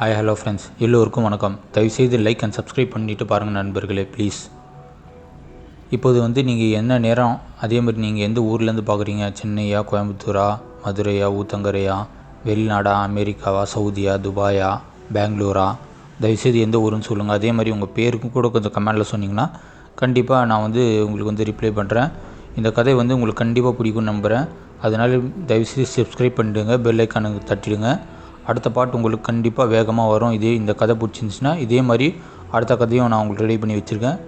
Hi hello friends, எல்லோருக்கும் வணக்கம். தயவுசெய்து லைக் அண்ட் சப்ஸ்கிரைப் பண்ணிவிட்டு பாருங்கள் நண்பர்களே, ப்ளீஸ். இப்போது நீங்கள் என்ன நேரம், அதே மாதிரி நீங்கள் எந்த ஊர்லேருந்து பார்க்குறீங்க? சென்னையா, கோயம்புத்தூரா, மதுரையா, ஊத்தங்கரையா, வெளிநாடா, அமெரிக்காவா, சவுதியா, துபாயா, பெங்களூரா? தயவுசெய்து எந்த ஊருன்னு சொல்லுங்கள். அதே மாதிரி உங்கள் பேருக்கும் கூட கொஞ்சம் கமெண்டில் சொன்னிங்கன்னா கண்டிப்பாக நான் உங்களுக்கு ரிப்ளை பண்ணுறேன். இந்த கதை உங்களுக்கு கண்டிப்பாக பிடிக்கும்னு நம்புகிறேன். அதனால் தயவுசெய்து சப்ஸ்கிரைப் பண்ணிவிடுங்க, பெல் ஐக்கானுக்கு தட்டிடுங்க. அடுத்த பாட்டு உங்களுக்கு கண்டிப்பாக வேகமாக வரும். இந்த கதை பிடிச்சிருந்துச்சின்னா இதே மாதிரி அடுத்த கதையும் நான் உங்களுக்கு ரெடி பண்ணி வச்சுருக்கேன்.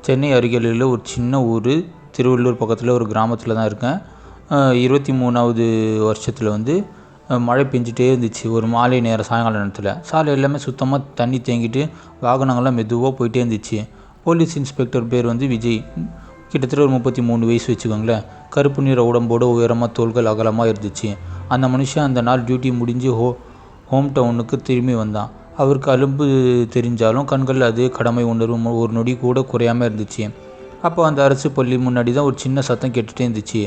சென்னை அருகிலுள்ள ஒரு சின்ன ஊர், திருவள்ளூர் பக்கத்தில் ஒரு கிராமத்தில் தான் இருக்கேன். 23வது வருஷத்தில் மழை பெஞ்சிட்டே இருந்துச்சு. ஒரு மாலை நேரம், சாயங்கால நேரத்தில் சாலை எல்லாமே சுத்தமாக தண்ணி தேங்கிட்டு வாகனங்கள்லாம் மெதுவாக போயிட்டே இருந்துச்சு. போலீஸ் இன்ஸ்பெக்டர் பேர் விஜய். கிட்டத்தட்ட ஒரு 33 வயசு வச்சுக்கோங்களேன். கருப்பு நிற உடம்போடு உயரமாக, தோள்கள் அகலமாக இருந்துச்சு. அந்த மனுஷன் அந்த நாள் டியூட்டி முடிஞ்சு ஹோம் டவுனுக்கு திரும்பி வந்தான். அவருக்கு அலும்பு தெரிஞ்சாலும் கண்கள் அதே கடமை உணர்வு ஒரு நொடி கூட குறையாமல் இருந்துச்சு. அப்போ அந்த அரசு பள்ளி முன்னாடி தான் ஒரு சின்ன சத்தம் கேட்டுகிட்டே இருந்துச்சு.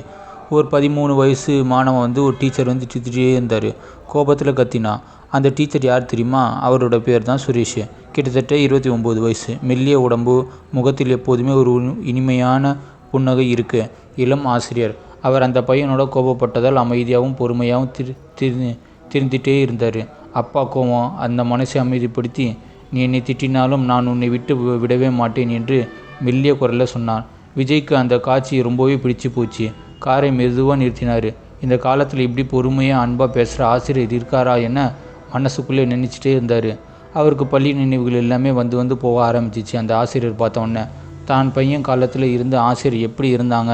ஒரு 13 வயசு மாணவன் ஒரு டீச்சர் திட்டிகிட்டே இருந்தார். கோபத்தில் கத்தினான். அந்த டீச்சர் யார் தெரியுமா? அவரோட பேர் தான் சுரேஷ். கிட்டத்தட்ட 29 வயசு, மெல்லிய உடம்பு, முகத்தில் எப்போதுமே ஒரு இனிமையான புன்னகை இருக்கு. இளம் ஆசிரியர். அவர் அந்த பையனோட கோபப்பட்டதால் அமைதியாகவும் பொறுமையாகவும் திருந்திட்டே இருந்தார். அப்பா கோவம் அந்த மனசை அமைதிப்படுத்தி, நீ என்னை திட்டினாலும் நான் உன்னை விட்டு விடவே மாட்டேன் என்று மெல்லிய குரலில் சொன்னார். விஜய்க்கு அந்த காட்சி ரொம்பவே பிடிச்சி போச்சு. காரை மெதுவாக நிறுத்தினார். இந்த காலத்தில் இப்படி பொறுமையாக அன்பாக பேசுகிற ஆசிரியர் இருக்காரா என மனசுக்குள்ளே நினச்சிட்டே இருந்தார். அவருக்கு பள்ளி நினைவுகள் எல்லாமே வந்து போக ஆரம்பிச்சிச்சு. அந்த ஆசிரியர் பார்த்தோன்னே தான் பையன் காலத்தில் இருந்த ஆசிரியர் எப்படி இருந்தாங்க,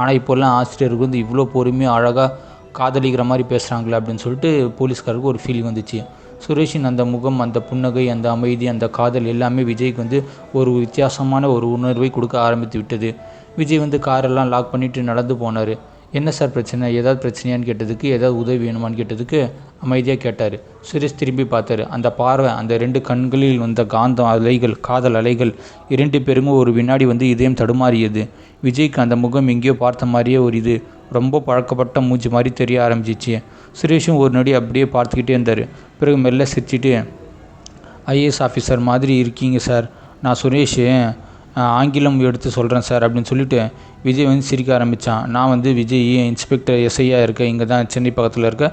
ஆனால் இப்போல்லாம் ஆசிரியருக்கு இவ்வளோ பொறுமையாக அழகாக காதலிக்கிற மாதிரி பேசுகிறாங்களே அப்படின்னு சொல்லிட்டு போலீஸ்காருக்கு ஒரு ஃபீலிங் வந்துச்சு. சுரேஷின் அந்த முகம், அந்த புன்னகை, அந்த அமைதி, அந்த காதல் எல்லாமே விஜய்க்கு ஒரு வித்தியாசமான ஒரு உணர்வை கொடுக்க ஆரம்பித்து விட்டது. விஜய் காரெல்லாம் லாக் பண்ணிவிட்டு நடந்து போனார். என்ன சார் பிரச்சனை, ஏதாவது பிரச்சனையான்னு கேட்டதுக்கு, ஏதாவது உதவி வேணுமான்னு கேட்டதுக்கு அமைதியாக கேட்டார். சுரேஷ் திரும்பி பார்த்தார். அந்த பார்வை, அந்த 2 கண்களில் காந்தம் அலைகள், காதல் அலைகள், 2 பேருக்கும் ஒரு வினாடி இதயம் தடுமாறியது. விஜய்க்கு அந்த முகம் எங்கேயோ பார்த்த மாதிரியே ஒரு ரொம்ப பழக்கப்பட்ட மூஞ்சி மாதிரி தெரிய ஆரம்பிச்சிச்சு. சுரேஷும் ஒரு நொடி அப்படியே பார்த்துக்கிட்டே இருந்தார். பிறகு மெல்ல சிரிச்சிட்டு, ஐஏஎஸ் ஆஃபீஸர் மாதிரி இருக்கீங்க சார். நான் சுரேஷ், ஆங்கிலம் எடுத்து சொல்கிறேன் சார் அப்படின்னு சொல்லிட்டு விஜய் சிரிக்க ஆரம்பித்தான். நான் விஜய், இன்ஸ்பெக்டர் எஸ்ஐயாக இருக்கேன். இங்கே தான் சென்னை பக்கத்தில் இருக்க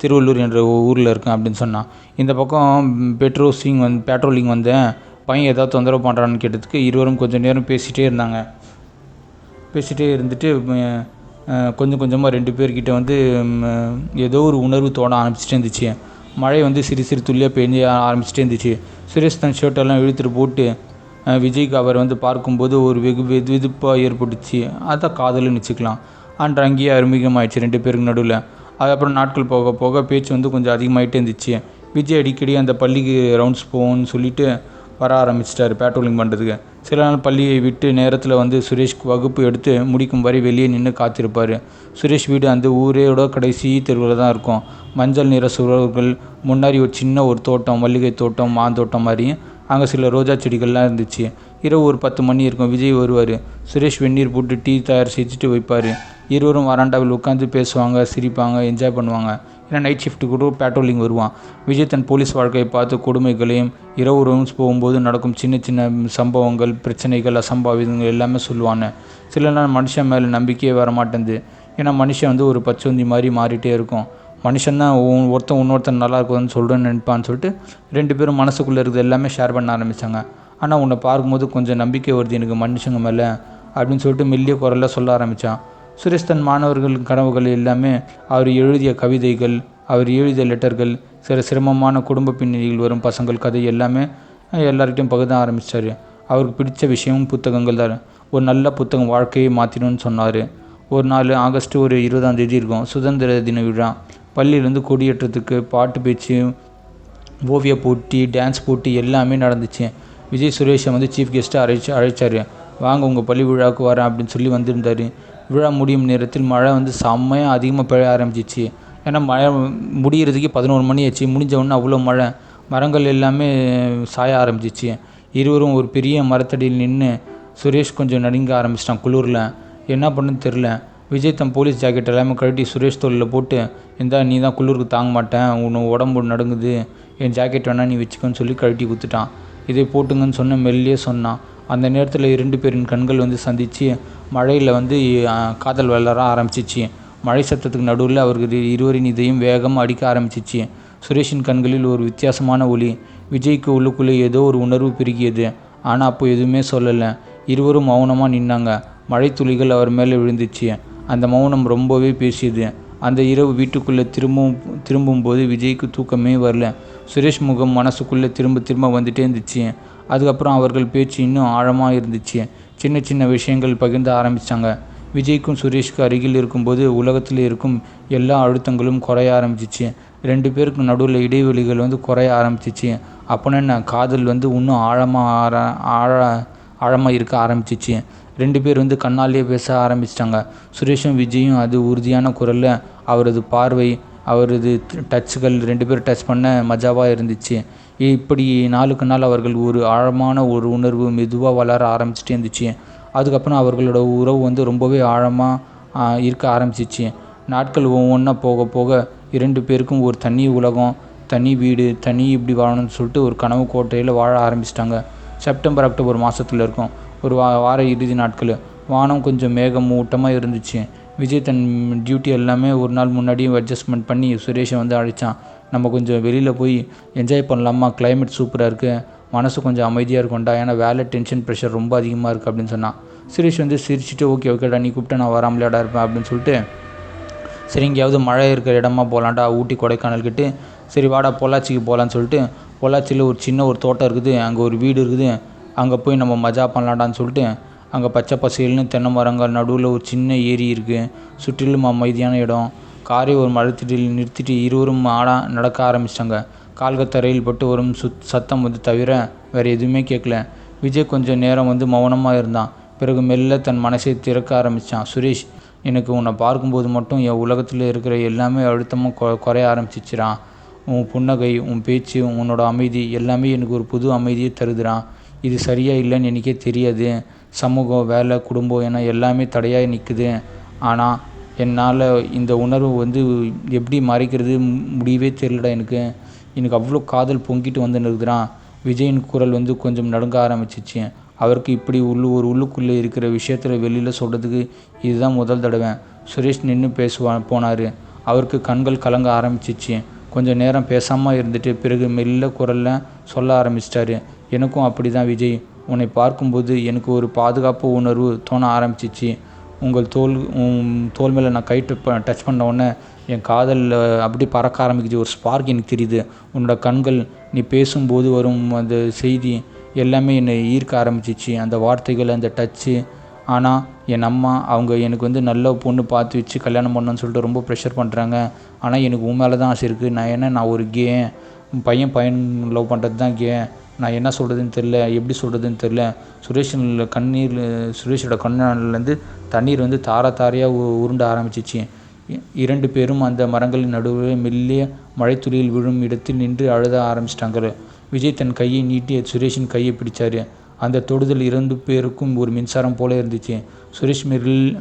திருவள்ளூர் என்ற ஊரில் இருக்கேன் அப்படின்னு சொன்னான். இந்த பக்கம் பேட்ரோலிங் வந்தேன். பையன் ஏதாவது தொந்தரவு பண்ணுறான்னு கேட்டதுக்கு இருவரும் கொஞ்சம் நேரம் பேசிகிட்டே இருந்தாங்க. பேசிகிட்டே இருந்துட்டு கொஞ்சம் கொஞ்சமாக 2 பேர்கிட்ட ஏதோ ஒரு உணர்வு தோண ஆரம்பிச்சிட்டே இருந்துச்சு. மழை சிறு சிறு துள்ளியாக பெஞ்ச ஆரம்பிச்சிட்டே இருந்துச்சு. சுரேஷ் தன் ஷர்ட்டெல்லாம் இழுத்துட்டு போட்டு விஜய்க்கு அவர் பார்க்கும்போது ஒரு வெதுப்பாக ஏற்பட்டுச்சு. அதான் காதல்னு வச்சுக்கலாம். அன்று அங்கேயே அறிமுகமாகிடுச்சு 2 பேருக்கு நடுவில். அதுக்கப்புறம் நாட்கள் போக போக பேச்சு கொஞ்சம் அதிகமாகிட்டே இருந்துச்சு. விஜய் அடிக்கடி அந்த பள்ளிக்கு ரவுண்ட்ஸ் போகணும்னு சொல்லிட்டு வர ஆரம்பிச்சிட்டார் பேட்ரோலிங் பண்ணுறதுக்கு. சில நாள் பள்ளியை விட்டு நேரத்தில் சுரேஷ்க்கு வகுப்பு எடுத்து முடிக்கும் வரை வெளியே நின்று காத்திருப்பார். சுரேஷ் வீடு அந்த ஊரோட கடைசி தெருவில் தான் இருக்கும். மஞ்சள் நிற சுவர்கள், முன்னாடி ஒரு சின்ன தோட்டம், மல்லிகை தோட்டம், மாந்தோட்டம் மாதிரி. அங்கே சில ரோஜா செடிகள்லாம் இருந்துச்சு. இரவு ஒரு 10 மணி இருக்கும். விஜய் வருவார். சுரேஷ் வெந்நீர் போட்டு டீ தயார் செஞ்சுட்டு வைப்பார். இருவரும் வராண்டாவில் உட்காந்து பேசுவாங்க, சிரிப்பாங்க, என்ஜாய் பண்ணுவாங்க. ஏன்னா நைட் ஷிஃப்ட்டு கூட பேட்ரோலிங் வருவான். விஜய் தன் போலீஸ் வாழ்க்கையை பார்த்து கொடுமைகளையும், இரவு ரவுண்ட்ஸ் போகும்போது நடக்கும் சின்ன சின்ன சம்பவங்கள், பிரச்சனைகள், அசம்பாவிதங்கள் எல்லாமே சொல்லுவான்னு. சில நாள் மனுஷன் மேலே நம்பிக்கையே வரமாட்டேங்குது. ஏன்னா மனுஷன் ஒரு பச்சோந்தி மாதிரி மாறிட்டே இருக்கும். மனுஷன்தான் இன்னொருத்தன் நல்லா இருக்குதுன்னு சொல்கிறேன்னு நினைப்பான்னு சொல்லிட்டு 2 பேரும் மனசுக்குள்ளே இருக்கிறது எல்லாமே ஷேர் பண்ண ஆரம்பித்தாங்க. ஆனால் உன்னை பார்க்கும்போது கொஞ்சம் நம்பிக்கை வருது எனக்கு மனுஷங்க மேலே அப்படின்னு சொல்லிட்டு மெல்லிய குரலில் சொல்ல ஆரம்பித்தான். சுரேஷ் தன் மாணவர்கள் கனவுகள் எல்லாமே, அவர் எழுதிய கவிதைகள், அவர் எழுதிய லெட்டர்கள், சில சிரமமான குடும்ப பின்னணியில் வரும் பசங்கள் கதை எல்லாமே எல்லார்கிட்டையும் பகிர்ந்து ஆரம்பித்தார். அவருக்கு பிடிச்ச விஷயமும் புத்தகங்கள் தான். ஒரு நல்ல புத்தகம் வாழ்க்கையை மாற்றிடும்னு சொன்னார். ஒரு நாள் ஆகஸ்ட் ஒரு 20ஆம் தேதி இருக்கும். சுதந்திர தின விழா. பள்ளியிலேருந்து கொடியேற்றத்துக்கு பாட்டு பேச்சு, ஓவிய போட்டி, டான்ஸ் போட்டி எல்லாமே நடந்துச்சு. விஜய் சுரேஷை சீஃப் கெஸ்ட்டாக அழைச்சார். வாங்க உங்கள் பள்ளி விழாவுக்கு வரேன் அப்படின்னு சொல்லி வந்திருந்தார். விழா முடியும் நேரத்தில் மழை செம்மையாக அதிகமாக பெய்ய ஆரம்பிச்சிச்சு. ஏன்னா மழை முடிகிறதுக்கு 11 மணி ஆச்சு. முடிஞ்சவொடனே அவ்வளோ மழை, மரங்கள் எல்லாமே சாய ஆரம்பிச்சிச்சு. இருவரும் ஒரு பெரிய மரத்தடியில் நின்று சுரேஷ் கொஞ்சம் நடுங்க ஆரம்பிச்சிட்டான் குளிரில். என்ன பண்ணுன்னு தெரில. விஜய் தன் போலீஸ் ஜாக்கெட் எல்லாமே கழட்டி சுரேஷ் தோளில் போட்டு, இந்தா நீ தான் குளிருக்கு தாங்க மாட்டேன், உன் உடம்பு நடுங்குது, என் ஜாக்கெட் வேணா நீ வச்சுக்கோன்னு சொல்லி கழட்டி கொடுத்துட்டான். இதை போட்டுங்கன்னு சொன்ன மெல்லியே சொன்னான். அந்த நேரத்தில் 2 பேரின் கண்கள் சந்திச்சு மழையில் காதல் வளர ஆரம்பிச்சிச்சு. மழை சத்தத்துக்கு நடுவில் அவர்கள் இருவரின் இதயம் வேகமாக அடிக்க ஆரம்பிச்சிச்சு. சுரேஷின் கண்களில் ஒரு வித்தியாசமான ஒளி. விஜய்க்கு உள்ளுக்குள்ளே ஏதோ ஒரு உணர்வு பெருகியது. ஆனால் அப்போ எதுவுமே சொல்லலை. இருவரும் மௌனமாக நின்னாங்க. மழை துளிகள் அவர் மேலே விழுந்துச்சு. அந்த மௌனம் ரொம்பவே பேசியது. அந்த இரவு வீட்டுக்குள்ளே திரும்பும்போது விஜய்க்கு தூக்கமே வரல. சுரேஷ் முகம் மனசுக்குள்ளே திரும்ப வந்துட்டே இருந்துச்சு. அதுக்கப்புறம் அவர்கள் பேச்சு இன்னும் ஆழமாக இருந்துச்சு. சின்ன சின்ன விஷயங்கள் பகிர்ந்து ஆரம்பித்தாங்க. விஜய்க்கும் சுரேஷ்க்கு அருகில் இருக்கும்போது உலகத்தில் இருக்கும் எல்லா அழுத்தங்களும் குறைய ஆரம்பிச்சிச்சு. 2 பேருக்கு நடுவில் இடைவெளிகள் குறைய ஆரம்பிச்சிச்சு. அப்போனா என்ன, காதல் இன்னும் ஆழமாக இருக்க ஆரம்பிச்சிச்சு. 2 பேர் கண்ணாலேயே பேச ஆரம்பிச்சிட்டாங்க. சுரேஷும் விஜயும். அது உறுதியான குரலில், அவரது பார்வை, அவரது டச்சுகள் 2 பேர் டச் பண்ண மஜாவாக இருந்துச்சு. இப்படி நாளுக்கு நாள் அவர்கள் ஒரு ஆழமான ஒரு உணர்வு மெதுவாக வளர ஆரம்பிச்சிட்டே இருந்துச்சு. அதுக்கப்புறம் அவர்களோட உறவு ரொம்பவே ஆழமாக இருக்க ஆரம்பிச்சிச்சு. நாட்கள் ஒவ்வொன்றா போக போக 2 பேருக்கும் ஒரு தனி உலகம், தனி வீடு, இப்படி வாழணும்னு சொல்லிட்டு ஒரு கனவு கோட்டையில் வாழ ஆரம்பிச்சிட்டாங்க. செப்டம்பர் அக்டோபர் மாதத்தில் இருக்கும் ஒரு வார இறுதி நாட்கள். வானம் கொஞ்சம் மேகமூட்டமாக இருந்துச்சு. விஜய் தன் டியூட்டி எல்லாமே ஒரு நாள் முன்னாடியும் அட்ஜஸ்ட்மெண்ட் பண்ணி சுரேஷை அழைச்சான். நம்ம கொஞ்சம் வெளியில் போய் என்ஜாய் பண்ணலாமா, கிளைமேட் சூப்பராக இருக்குது, மனசு கொஞ்சம் அமைதியாக இருக்கும்டா, ஏன்னா வேலை டென்ஷன் ப்ரெஷர் ரொம்ப அதிகமாக இருக்குது அப்படின்னு சொன்னான். சுரேஷ் சிரிச்சுட்டு ஓகேடா, நீ கூப்பிட்டா நான் வராமலேடா இருப்பேன் அப்படின்னு சொல்லிட்டு, சரி எங்கேயாவது மழை இருக்கிற இடமா போகலான்டா, ஊட்டி கொடைக்கானல் கிட்டே, சரி வாடா பொள்ளாச்சிக்கு போகலான்னு சொல்லிட்டு, பொள்ளாச்சியில் ஒரு சின்ன ஒரு தோட்டம் இருக்குது, அங்கே ஒரு வீடு இருக்குது, அங்கே போய் நம்ம மஜா பண்ணலாடான்னு சொல்லிட்டு, அங்கே பச்சை பசேல்னு தென்னை மரங்கள், நடுவில் ஒரு சின்ன ஏரி இருக்குது, சுற்றிலும் அமைதியான இடம். காரை ஒரு மரத்தடியில் நிறுத்திட்டு இருவரும் நடக்க ஆரம்பிச்சிட்டாங்க. கால்கள் தரையில் பட்டு வரும் சத்தம் தவிர வேறு எதுவுமே கேட்கல. விஜய் கொஞ்சம் நேரம் மௌனமாக இருந்தான். பிறகு மெல்ல தன் மனசை திறக்க ஆரம்பித்தான். சுரேஷ், எனக்கு உன்னை பார்க்கும்போது மட்டும் என் உலகத்தில் இருக்கிற எல்லாமே அழுத்தமாக குறைய ஆரம்பிச்சிச்சிடான். உன் புன்னகை, உன் பேச்சு, உன்னோட அமைதி எல்லாமே எனக்கு ஒரு புது அமைதியை தருதுறான். இது சரியா இல்லைன்னு எனக்கே தெரியாது. சமூகம், வேலை, குடும்பம் என எல்லாமே தடையாக நிற்குது. ஆனால் என்னால் இந்த உணர்வு எப்படி மறைக்கிறது முடியவே தெரியலடா. எனக்கு அவ்வளோ காதல் பொங்கிட்டு நிற்கிறான். விஜயின் குரல் கொஞ்சம் நடுங்க ஆரம்பிச்சிச்சு. அவருக்கு இப்படி உள்ளுக்குள்ளே இருக்கிற விஷயத்தில் வெளியில் சொல்கிறதுக்கு இதுதான் முதல் தடவை. சுரேஷ் நின்று போனார். அவருக்கு கண்கள் கலங்க ஆரம்பிச்சிச்சு. கொஞ்சம் நேரம் பேசாமல் இருந்துட்டு பிறகு மெல்ல குரலில் சொல்ல ஆரம்பிச்சிட்டாரு. எனக்கும் அப்படி தான் விஜய், உன்னை பார்க்கும்போது எனக்கு ஒரு பாதுகாப்பு உணர்வு தோண ஆரம்பிச்சிச்சு. உன் தோல் மேலே நான் கை டச் பண்ண உடனே என் காதலில் அப்படி பறக்க ஆரம்பிக்குது. ஒரு ஸ்பார்க் எனக்கு தெரியுது. உன்னோட கண்கள், நீ பேசும்போது வரும் அந்த செய்தி எல்லாமே என்னை ஈர்க்க ஆரம்பிச்சிச்சு. அந்த வார்த்தைகள், அந்த டச்சு. ஆனால் என் அம்மா அவங்க எனக்கு நல்ல பொண்ணு பார்த்து வச்சு கல்யாணம் பண்ணணும்னு சொல்லிட்டு ரொம்ப ப்ரெஷர் பண்ணுறாங்க. ஆனால் எனக்கு உன் மேலே தான் ஆசை இருக்குது. நான் ஒரு கே, பையன் லவ் பண்ணுறது தான் கே. நான் என்ன சொல்கிறதுன்னு தெரில, எப்படி சொல்கிறதுன்னு தெரில. சுரேஷோட கண்ணிலேருந்து தண்ணீர் தாரையாக உருண்ட ஆரம்பிச்சிச்சு. 2 பேரும் அந்த மரங்களின் நடுவே மெல்லிய மழைத்துளியில் விழும் இடத்தில் நின்று அழுத ஆரம்பிச்சிட்டாங்க. விஜய் தன் கையை நீட்டி சுரேஷின் கையை பிடிச்சாரு. அந்த தொடுதல் 2 பேருக்கும் ஒரு மின்சாரம் போல இருந்துச்சு. சுரேஷ்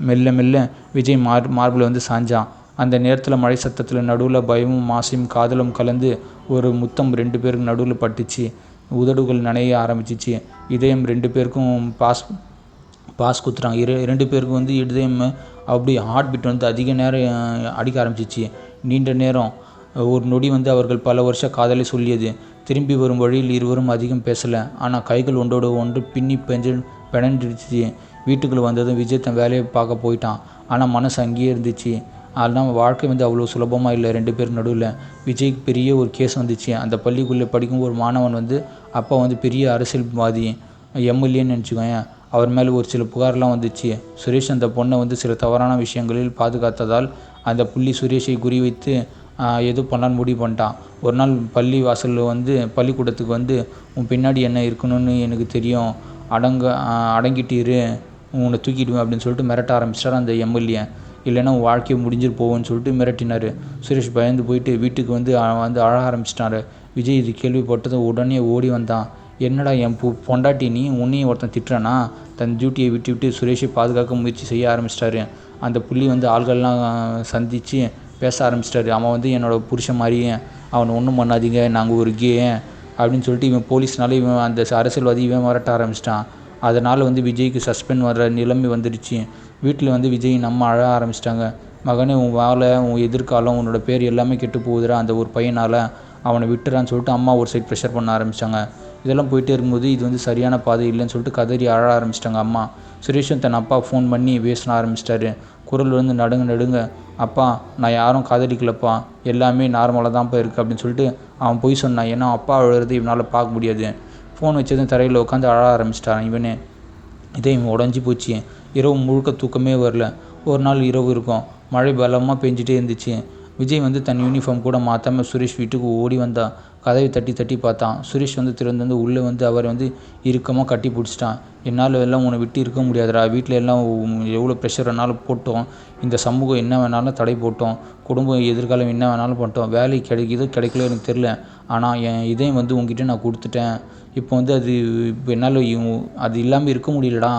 மெல்ல விஜய் மார்பில் சாஞ்சான். அந்த நேரத்தில் மழை சத்தத்தில் நடுவில் பயமும் ஆசையும் காதலும் கலந்து ஒரு முத்தம் 2 பேருக்கு நடுவில் பட்டுச்சு. உதடுகள் நனைய ஆரம்பிச்சிச்சு. இதயம் 2 பேருக்கும் பாஸ் குத்துறாங்க. 2 பேருக்கும் இதயம் அப்படி ஹார்ட் பீட் அதிக நேரம் அடிக்க ஆரம்பிச்சிச்சு. நீண்ட நேரம், ஒரு நொடி அவர்கள் பல வருஷ காதலை சொல்லியது. திரும்பி வரும் வழியில் இருவரும் அதிகம் பேசலை. ஆனால் கைகள் ஒன்றோடு ஒன்று பின்னி பிணைஞ்சிடுச்சு. வீட்டுக்குள்ளே வந்ததும் விஜய் தன் வேலையை பார்க்க போயிட்டான். ஆனால் மனசு அங்கேயே இருந்துச்சு. ஆனால் வாழ்க்கை அவ்வளோ சுலபமாக இல்லை 2 பேருக்கு நடுவில். விஜய்க்கு பெரிய ஒரு கேஸ் வந்துச்சு. அந்த பள்ளிக்குள்ளே படிக்கும் ஒரு மாணவன் அப்பா பெரிய அரசியல்வாதி, எம்எல்ஏன்னு நினச்சிக்கோங்க. அவர் மேலே ஒரு சில புகார்லாம் வந்துச்சு. சுரேஷ் அந்த பொண்ணை சில தவறான விஷயங்களில் பாதுகாத்ததால் அந்த புள்ளி சுரேஷை குறிவைத்து எது பண்ணலான்னு முடிவு பண்ணிட்டான். ஒரு நாள் பள்ளி வாசலில் பள்ளிக்கூடத்துக்கு உன் பின்னாடி என்ன இருக்கணும்னு எனக்கு தெரியும், அடங்கிட்டீரு, உன்னை தூக்கிடுவேன் அப்படின்னு சொல்லிட்டு மிரட்ட ஆரம்பிச்சிட்டார் அந்த எம்எல்ஏ. இல்லைன்னா உன் வாழ்க்கையை முடிஞ்சிட்டு போவோன்னு சொல்லிட்டு மிரட்டினார். சுரேஷ் பயந்து போயிட்டு வீட்டுக்கு அழ ஆரம்பிச்சிட்டாரு. விஜய் இது கேள்விப்பட்டதும் உடனே ஓடி வந்தான். என்னடா என் பொண்டாட்டி, நீ உன்னையும் ஒருத்தன் திட்டுறானா? தன் டியூட்டியை விட்டு சுரேஷை பாதுகாக்க முயற்சி செய்ய ஆரம்பிச்சிட்டாரு. அந்த புள்ளி வந்து ஆள்கள்லாம் சந்தித்து பேச ஆரம்பிச்சிட்டாரு. அவன் வந்து என்னோடய புருஷன் மாதிரியே, அவனை ஒன்றும் பண்ணாதீங்க, நாங்கள் ஒரு கே அப்படின்னு சொல்லிட்டு இவன் போலீஸ்னால இவன் அந்த அரசியல்வாதி இவன் மிரட்ட ஆரம்பிச்சிட்டான். அதனால் வந்து விஜய்க்கு சஸ்பெண்ட் வர்ற நிலைமை வந்துடுச்சு. வீட்டில் வந்து விஜய் நம்ம அழ ஆரம்பிச்சிட்டாங்க. மகனே, உன் வேலை, உன் எதிர்காலம், உன்னோட பேர் எல்லாமே கெட்டு போகுதுடா அந்த ஒரு பையனால், அவனை விட்டுறான்னு சொல்லிட்டு அம்மா ஒரு சைட் ப்ரெஷர் பண்ண ஆரம்பித்தாங்க. இதெல்லாம் போயிட்டே இருக்கும்போது இது வந்து சரியான பாதை இல்லைன்னு சொல்லிட்டு கதறி அழ ஆரம்பிச்சிட்டாங்க அம்மா. சுரேஷும் தன் அப்பா ஃபோன் பண்ணி பேச ஆரம்பிச்சிட்டாரு. குரல் வந்து நடுங்க, அப்பா நான் யாரும் காதலிக்கலப்பா, எல்லாமே நார்மலாக தான்ப்பா இருக்குது அப்படின்னு சொல்லிட்டு அவன் போய் சொன்னான். ஏன்னா அப்பா அழுகிறது இவனால் பார்க்க முடியாது. ஃபோன் வச்சதும் தரையில் உட்காந்து அழ ஆரம்பிச்சிட்டான் இவனே. இவன் உடஞ்சி போச்சு. இரவு முழுக்க தூக்கமே வரல. ஒரு நாள் இரவு இருக்கும், மழை பலமாக பெஞ்சிட்டே இருந்துச்சு. விஜய் வந்து தன் யூனிஃபார்ம் கூட மாற்றாமல் சுரேஷ் வீட்டுக்கு ஓடி வந்தான். கதவை தட்டி பார்த்தான். சுரேஷ் வந்து திறந்து உள்ளே வந்து அவரை வந்து இறுக்கமாக கட்டி பிடிச்சிட்டான். என்னால் எல்லாம் உன்னை விட்டு இருக்க முடியாதுடா. வீட்டில் எல்லாம் எவ்வளோ ப்ரெஷர் வேணாலும் போட்டோம், இந்த சமூகம் என்ன வேணாலும் தடை போட்டோம், குடும்பம் எதிர்காலம் என்ன வேணாலும் பண்ணிட்டோம், வேலை கிடைக்குதோ கிடைக்கல எனக்கு தெரில, ஆனால் என் இதயம் வந்து உங்ககிட்ட நான் கொடுத்துட்டேன். இப்போ வந்து அது இப்போ என்னால் அது இல்லாமல் இருக்க முடியலடா,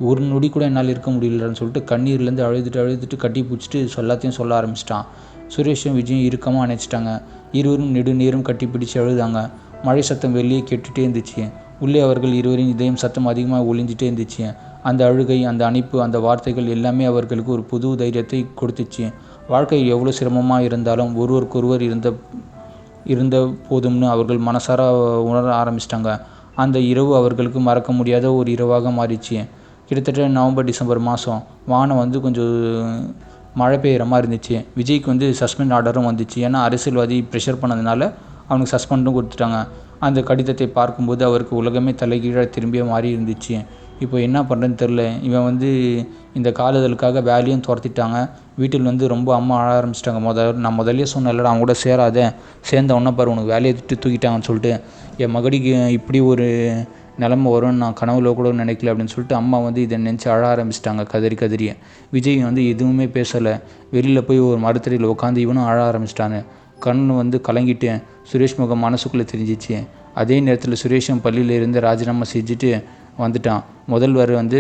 ஒரு நொடி கூட என்னால் இருக்க முடியலன்னு சொல்லிட்டு கண்ணீர்லேருந்து அழுதுட்டு கட்டி பிடிச்சிட்டு எல்லாத்தையும் சொல்ல ஆரம்பிச்சிட்டான். சுரேஷும் விஜயும் இறுக்கமாக அணைச்சிட்டாங்க. இருவரும் நெடுநேரம் கட்டி பிடிச்சி அழுதாங்க. மழை சத்தம் வெளியே கேட்டுகிட்டே இருந்துச்சு. உள்ளே அவர்கள் இருவரின் இதயம் சத்தம் அதிகமாக ஒளிஞ்சிட்டே இருந்துச்சு. அந்த அழுகை, அந்த அணைப்பு, அந்த வார்த்தைகள் எல்லாமே அவர்களுக்கு ஒரு புது தைரியத்தை கொடுத்துச்சு. வாழ்க்கை எவ்வளோ சிரமமாக இருந்தாலும் ஒருவருக்கொருவர் இருந்த போதும்னு அவர்கள் மனசார உணர ஆரம்பிச்சிட்டாங்க. அந்த இரவு அவர்களுக்கு மறக்க முடியாத ஒரு இரவாக மாறிச்சு. கிட்டத்தட்ட நவம்பர் டிசம்பர் மாதம் வானம் வந்து கொஞ்சம் மழை பெய்கிற மாதிரி இருந்துச்சு. விஜய்க்கு வந்து சஸ்பெண்ட் ஆர்டரும் வந்துச்சு. ஏன்னா அரசியல்வாதி ப்ரெஷர் பண்ணதுனால அவனுக்கு சஸ்பெண்டும் கொடுத்துட்டாங்க. அந்த கடிதத்தை பார்க்கும்போது அவருக்கு உலகமே தலைகீழாக திரும்பிய மாதிரி இருந்துச்சு. இப்போ என்ன பண்ணுறதுன்னு தெரில. இவன் வந்து இந்த காதலுக்காக வேலையும் துரத்திட்டாங்க. வீட்டில் வந்து ரொம்ப அம்மா அழ ஆரம்பிச்சிட்டாங்க. நான் முதல்ல சொன்னேன்லடா, அவன் கூட சேர்ந்த உடனே பாரு உனக்கு வேலையை தூக்கிட்டாங்கன்னு சொல்லிட்டு, என் மகடிக்கு இப்படி ஒரு நிலமை வரும்னு நான் கனவுல கூட நினைக்கல அப்படின்னு சொல்லிட்டு அம்மா வந்து இதை நினச்சி அழ ஆரம்பிச்சிட்டாங்க கதறி. விஜய் வந்து எதுவுமே பேசலை. வெளியில் போய் ஒரு மரத்தடியில் உட்காந்து இவனும் அழ ஆரம்பிச்சிட்டாங்க. கண் வந்து கலங்கிட்டு சுரேஷ் முகம் மனசுக்குள்ளே தெரிஞ்சிச்சு. அதே நேரத்தில் சுரேஷும் பள்ளியில் இருந்து ராஜினாமா செஞ்சுட்டு வந்துட்டான். முதல்வர் வந்து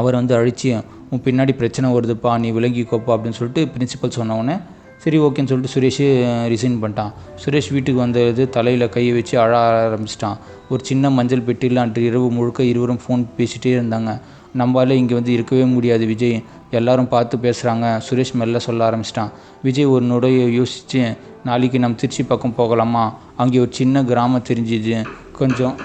அவர் வந்து அழிச்சு, உன் பின்னாடி பிரச்சனை வருதுப்பா, நீ விலகிக்கோப்பா அப்படின்னு சொல்லிட்டு பிரின்சிபல் சொன்னவொடனே சரி ஓகேன்னு சொல்லிட்டு சுரேஷ் ரிசைன் பண்ணிட்டான். சுரேஷ் வீட்டுக்கு வந்தது தலையில் கையை வச்சு அழ ஆரம்பிச்சிட்டான். ஒரு சின்ன மஞ்சள் பெட்டியில் அன்று இரவு முழுக்க இருவரும் ஃபோன் பேசிகிட்டே இருந்தாங்க. நம்மளால இங்கே வந்து இருக்கவே முடியாது விஜய், எல்லாரும் பார்த்து பேசுகிறாங்க, சுரேஷ் மெல்ல சொல்ல ஆரம்பிச்சிட்டான். விஜய் ஒரு நொடியை யோசித்து, நாளைக்கு நம்ம திருச்சி பக்கம் போகலாமா, அங்கே ஒரு சின்ன கிராமம் தெரிஞ்சுது கொஞ்சம்.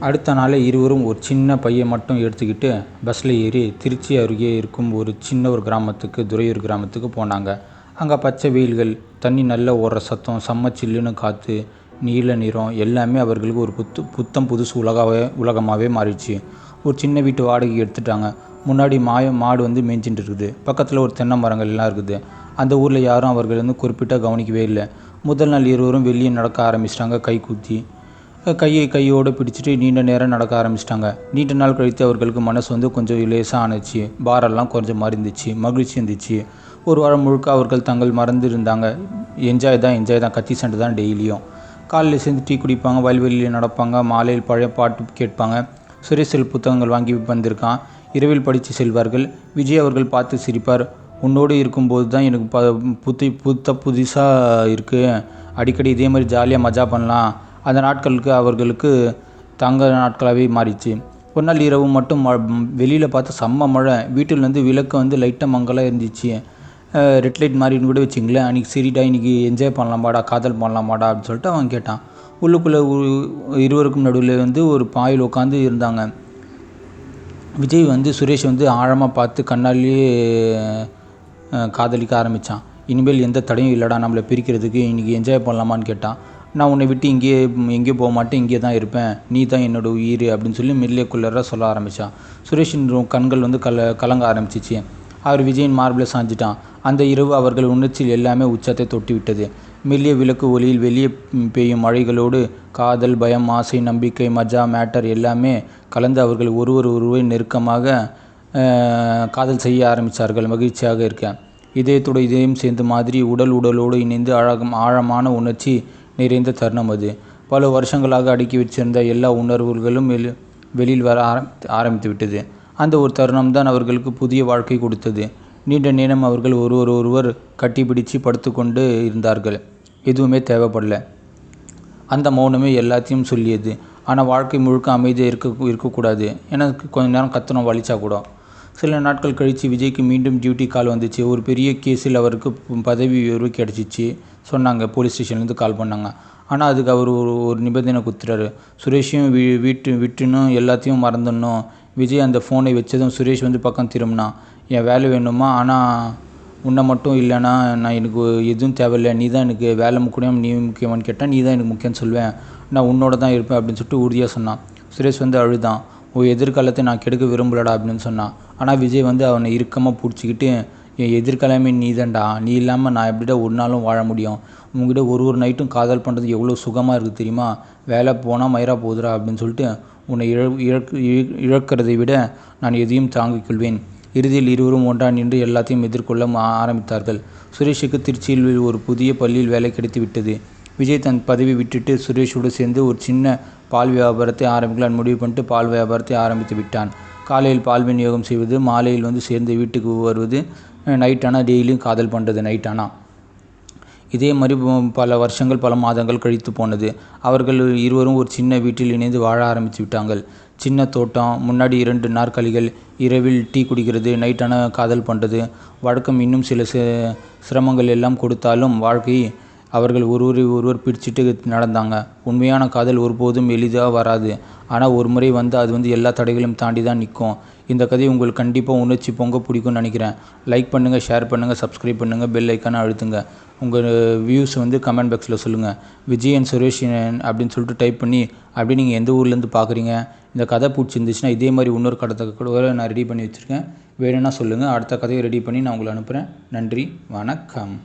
அடுத்த நாளே இருவரும் ஒரு சின்ன பையை மட்டும் எடுத்துக்கிட்டு பஸ்ஸில் ஏறி திருச்சி அருகே இருக்கும் ஒரு கிராமத்துக்கு, துறையூர் கிராமத்துக்கு போனாங்க. அங்கே பச்சை வெயில்கள், தண்ணி நல்லா ஓடுற சத்தம், செம்ம சில்லுன்னு காற்று, நீல நிறம் எல்லாமே அவர்களுக்கு ஒரு புத்தம் புதுசு உலகமாகவே மாறிடுச்சு. ஒரு சின்ன வீட்டு வாடகை எடுத்துட்டாங்க. முன்னாடி மாடு வந்து மேய்ஞ்சிட்டு இருக்குது. பக்கத்தில் ஒரு தென்னை மரங்கள் எல்லாம் இருக்குது. அந்த ஊரில் யாரும் அவர்கள் வந்து குறிப்பிட்ட கவனிக்கவே இல்லை. முதல் நாள் இருவரும் வெளியே நடக்க ஆரம்பிச்சிட்டாங்க. கையோடு பிடிச்சிட்டு நீண்ட நேரம் நடக்க ஆரம்பிச்சிட்டாங்க. நீண்ட நாள் கழித்து அவர்களுக்கு மனசு வந்து கொஞ்சம் லேசாக ஆணுச்சு. பாரெல்லாம் கொஞ்சம் மாதிரி இருந்துச்சு, மகிழ்ச்சி இருந்துச்சு. ஒரு வாரம் முழுக்க அவர்கள் தங்கள் மறந்து இருந்தாங்க. என்ஜாய் தான், கத்தி சண்டை தான் டெய்லியும். காலையில் சேர்ந்து டீ குடிப்பாங்க, வயல்வெளியில் நடப்பாங்க, மாலையில் பழைய பாட்டு கேட்பாங்க. சுரேஷ் புத்தகங்கள் வாங்கி வந்திருக்கான், இரவில் படித்து செல்வார்கள். விஜய் அவர்கள் பார்த்து சிரிப்பார். உன்னோடு இருக்கும்போது தான் எனக்கு புதுசாக இருக்குது, அடிக்கடி இதே மாதிரி ஜாலியாக மஜா பண்ணலாம். அந்த நாட்களுக்கு அவர்களுக்கு தங்க நாட்களாகவே மாறிச்சு. ஒரு நாள் இரவு மட்டும் வெளியில் பார்த்து செம்ம மழை. வீட்டிலேருந்து விளக்கு வந்து லைட்டாக மங்கலாக இருந்துச்சு. ரெட் லைட் மாதிரின்னு கூட வச்சிங்களேன். அன்றைக்கி சரிடா, இன்றைக்கி என்ஜாய் பண்ணலாமாடா, காதல் பண்ணலாமாடா அப்படின்னு சொல்லிட்டு அவன் கேட்டான். உள்ளுக்குள்ளே இருவருக்கும் நடுவில் வந்து ஒரு பாயில் உட்காந்து இருந்தாங்க. விஜய் வந்து சுரேஷ் வந்து ஆழமாக பார்த்து கண்ணாலேயே காதலிக்க ஆரம்பித்தான். இனிமேல் எந்த தடையும் இல்லைடா நம்மளை பிரிக்கிறதுக்கு, இன்றைக்கி என்ஜாய் பண்ணலாமான்னு கேட்டான். நான் உன்னை விட்டு எங்கேயும் போக மாட்டேன், இங்கே தான் இருப்பேன், நீ தான் என்னோடய உயிர் அப்படின்னு சொல்லி மெல்லியக்குள்ளராக சொல்ல ஆரம்பித்தான். சுரேஷின் கண்கள் வந்து கலங்க ஆரம்பிச்சிச்சு. அவர் விஜயின் மார்பில் சாஞ்சிட்டான். அந்த இரவு அவர்கள் உணர்ச்சியில் எல்லாமே உச்சத்தை தொட்டி விட்டது. மெல்லிய விளக்கு ஒளியில் வெளியே பெய்யும் மழைகளோடு காதல், பயம், ஆசை, நம்பிக்கை, மஜா, மேட்டர் எல்லாமே கலந்து அவர்கள் ஒருவர் நெருக்கமாக காதல் செய்ய ஆரம்பித்தார்கள். மகிழ்ச்சியாக இருக்க இதயத்தோடு இதயம் சேர்ந்த மாதிரி உடலோடு இணைந்து ஆழமான உணர்ச்சி நிறைந்த தருணம் அது. பல வருஷங்களாக அடுக்கி வச்சிருந்த எல்லா உணர்வுகளும் வெளியில் வர ஆரம்பித்து விட்டது. அந்த ஒரு தருணம் தான் அவர்களுக்கு புதிய வாழ்க்கை கொடுத்தது. நீண்ட நேரம் அவர்கள் ஒருவர் கட்டிப்பிடிச்சு படுத்துக்கொண்டு இருந்தார்கள். எதுவுமே தேவைப்படல. அந்த மௌனமே எல்லாத்தையும் சொல்லியது. ஆனால் வாழ்க்கை முழுக்க அமைதியாக இருக்கக்கூடாது. ஏன்னா கொஞ்ச நேரம் கத்தணும் வலிச்சா கூட. சில நாட்கள் கழித்து விஜய்க்கு மீண்டும் டியூட்டி கால் வந்துச்சு. ஒரு பெரிய கேஸில் அவருக்கு பதவி உயர்வு கிடச்சிச்சு சொன்னாங்க. போலீஸ் ஸ்டேஷன்லேருந்து கால் பண்ணாங்க. ஆனால் அதுக்கு அவர் ஒரு நிபந்தனை கொடுத்துட்டாரு. சுரேஷையும் விட்டுன்னு எல்லாத்தையும் மறந்துடணும். விஜய் அந்த ஃபோனை வச்சதும் சுரேஷ் வந்து பக்கம் திரும்பினான். என் வேலை வேணுமா, ஆனால் உன்னை மட்டும் இல்லைன்னா நான் எனக்கு எதுவும் தேவையில்லை. நீ தான் எனக்கு வேலை முக்கியம், நீ முக்கியமானு கேட்டால் நீ தான் எனக்கு முக்கியம்னு சொல்வேன். நான் உன்னோட தான் இருப்பேன் அப்படின்னு சொல்லிட்டு உறுதியாக சொன்னான். சுரேஷ் வந்து அழுதான். எதிர்காலத்தை நான் கெடுக்க விரும்பலடா அப்படின்னு சொன்னான். ஆனால் விஜய் வந்து அவனை இறுக்கமாக பிடிச்சிக்கிட்டு, என் எதிர்காலமே நீ தான்டா, நீ இல்லாமல் நான் எப்படிடா ஒரு நாளும் வாழ முடியும். உங்ககிட்ட ஒரு நைட்டும் காதல் பண்ணுறது எவ்வளோ சுகமாக இருக்குது தெரியுமா. வேலை போனால் மயிரா போகுதுடா அப்படின்னு சொல்லிட்டு உன்னை இழக்கிறதை விட நான் எதையும் தாங்கிக் கொள்வேன். இறுதியில் இருவரும் ஒன்றாக நின்று எல்லாத்தையும் எதிர்கொள்ள ஆரம்பித்தார்கள். சுரேஷுக்கு திருச்சியில் ஒரு புதிய பள்ளியில் வேலை கிடைத்து விட்டது. விஜய் தன் பதவி விட்டுட்டு சுரேஷோடு சேர்ந்து ஒரு சின்ன பால் வியாபாரத்தை ஆரம்பிக்கலான்னு முடிவு பண்ணிட்டு பால் வியாபாரத்தை ஆரம்பித்து விட்டான். காலையில் பால் விநியோகம் செய்வது, மாலையில் வந்து சேர்ந்து வீட்டுக்கு வருவது, நைட்டானால் டெய்லியும் காதல் பண்ணுறது நைட்டானா. இதே மாதிரி பல வருஷங்கள் பல மாதங்கள் கழித்து போனது. அவர்கள் இருவரும் ஒரு சின்ன வீட்டில் இணைந்து வாழ ஆரம்பித்து விட்டாங்கள். சின்ன தோட்டம், முன்னாடி 2 நாற்காலிகள், இரவில் டீ குடிக்கிறது, நைட்டான காதல் பண்ணுறது வழக்கம். இன்னும் சில சிரமங்கள் எல்லாம் கொடுத்தாலும் வாழ்க்கை அவர்கள் ஒருவர் பிடிச்சிட்டு நடந்தாங்க. உண்மையான காதல் ஒருபோதும் எளிதாக வராது. ஆனால் ஒரு முறை வந்து அது வந்து எல்லா தடைகளையும் தாண்டி தான் நிற்கும். இந்த கதையை உங்களுக்கு கண்டிப்பாக உணர்ச்சி பொங்க பிடிக்கும்னு நினைக்கிறேன். லைக் பண்ணுங்கள், ஷேர் பண்ணுங்கள், சப்ஸ்கிரைப் பண்ணுங்கள், பெல் ஐக்கானை அழுத்துங்க. உங்கள் வியூஸ் வந்து கமெண்ட் பாக்ஸில் சொல்லுங்கள். விஜய் அண்ட் சுரேஷ் அப்படின்னு சொல்லிட்டு டைப் பண்ணி அப்படியே நீங்கள் எந்த ஊர்லேருந்து பார்க்குறீங்க. இந்த கதை பிடிச்சிருந்துச்சுன்னா இதே மாதிரி இன்னொரு கதை கூட நான் ரெடி பண்ணி வச்சுருக்கேன். வேணும்னா சொல்லுங்கள். அடுத்த கதையை ரெடி பண்ணி நான் உங்களை அனுப்புகிறேன். நன்றி, வணக்கம்.